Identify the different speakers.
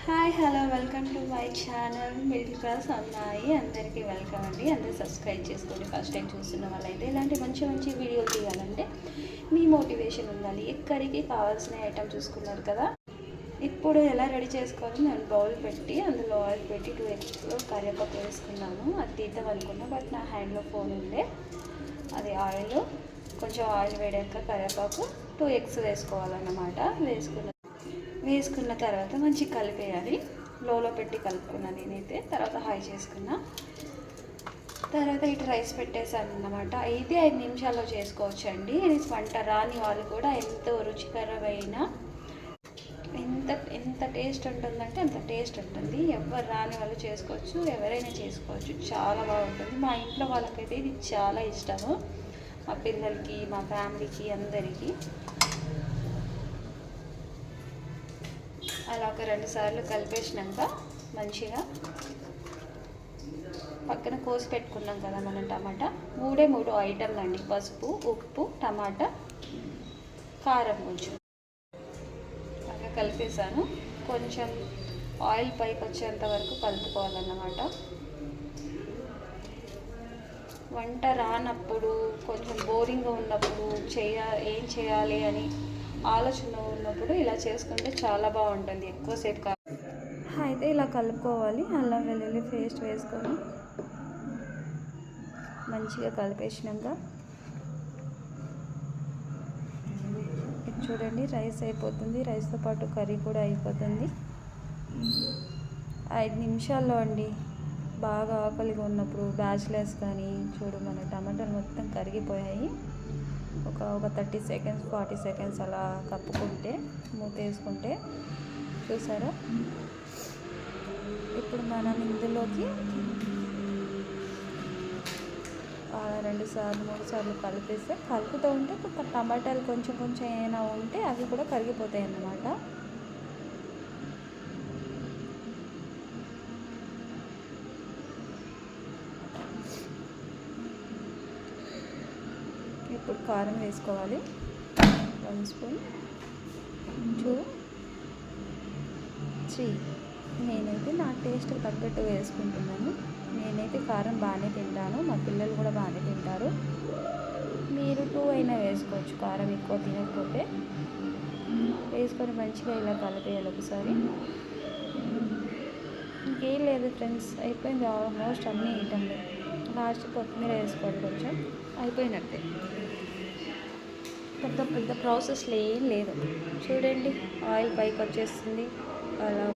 Speaker 1: Hi hello welcome to my channel middle class అమ్మాయి. అందరికీ welcome అండి. అందరూ సబ్స్క్రైబ్ చేసుకోండి. ఫస్ట్ టైం చూస్తున్న వాళ్ళైతే ఇలాంటి మంచి మంచి వీడియోలు తీయాలంటే మీ మోటివేషన్ ఉండాలి. ఎక్కడికి కావాల్సిన ఐటమ్ చూసుకున్నారు కదా. ఇప్పుడు ఎలా రెడీ చేసుకోవాలి, నేను బౌల్ పెట్టి అందులో ఆయిల్ పెట్టి 2 eggsలో కరివేపాకు వేసుకున్నాను. అది తీద్దాం అనుకున్నా, బట్ నా హ్యాండ్లో ఫోన్ ఉండే. అది ఆయిల్ కొంచెం ఆయిల్ వేడాక కరివేపాకు 2 eggs వేసుకోవాలన్నమాట. వేసుకున్న తర్వాత మంచిగా కలిపేయాలి. లోలో పెట్టి కలుపుకున్నాను నేనైతే. తర్వాత హై చేసుకున్నా. తర్వాత ఇటు రైస్ పెట్టేశాను అన్నమాట. అయితే 5 నిమిషాల్లో చేసుకోవచ్చు అండి. ఇది వంట రాని వాళ్ళు కూడా ఎంతో రుచికరమైన ఎంత టేస్ట్ ఉంటుందంటే అంత టేస్ట్ ఉంటుంది. ఎవరు రాని వాళ్ళు చేసుకోవచ్చు, ఎవరైనా చేసుకోవచ్చు. చాలా బాగుంటుంది. మా ఇంట్లో వాళ్ళకైతే ఇది చాలా ఇష్టము. మా పిల్లలకి, మా ఫ్యామిలీకి, అందరికీ. అలా ఒక 2 సార్లు కలిపేసినాక మంచిగా పక్కన కోసి పెట్టుకున్నాం కదా మనం టమాటా. 3 ఐటమ్లు అండి. పసుపు, ఉప్పు, టమాటా, కారం కొంచెం అలా కలిపేసాను. కొంచెం ఆయిల్ పైకి వచ్చేంత వరకు కలుపుకోవాలన్నమాట. వంట రానప్పుడు, కొంచెం బోరింగ్గా ఉన్నప్పుడు, ఏం చేయాలి అని ఆలోచన ఉన్నప్పుడు ఇలా చేసుకుంటే చాలా బాగుంటుంది. ఎక్కువసేపు అయితే ఇలా కలుపుకోవాలి. అల్లం వెల్లుల్లి పేస్ట్ వేసుకొని మంచిగా కలిపేసినాక ఇది చూడండి, రైస్ అయిపోతుంది. రైస్తో పాటు కర్రీ కూడా అయిపోతుంది. 5 నిమిషాల్లో అండి. బాగా ఆకలిగా ఉన్నప్పుడు బ్యాచిలర్స్ కానీ చూడు, మన టమాటాలు మొత్తం కరిగిపోయాయి. ఒక 30 సెకండ్స్ 40 సెకండ్స్ అలా కప్పుకుంటే, మూత వేసుకుంటే చూసారా. ఇప్పుడు మనం ఇందులోకి 2 సార్లు 3 సార్లు కలిపేస్తే, కలుపుతూ ఉంటే టమాటాలు కొంచెం ఏమైనా ఉంటే అవి కూడా కరిగిపోతాయి అన్నమాట. ఇప్పుడు కారం వేసుకోవాలి. 1 స్పూన్, 2, 3. నేనైతే నా టేస్ట్ తగ్గట్టు వేసుకుంటున్నాను. నేనైతే కారం బాగానే తింటాను, మా పిల్లలు కూడా బాగానే తింటారు. మీరు 2 అయినా వేసుకోవచ్చు, కారం ఎక్కువ తినకపోతే. వేసుకొని మంచిగా ఇలా కలిపేయాలి ఒకసారి. ఇంకేం లేదు ఫ్రెండ్స్, అయిపోయింది ఆల్మోస్ట్ అన్నీ ఐటమ్లు. లాస్ట్ కొత్తిమీర వేసుకోవాలి, కొంచెం అయిపోయినట్టే. పెద్ద ప్రాసెస్లో ఏం లేదు. చూడండి, ఆయిల్ పైకి వచ్చేస్తుంది. అలా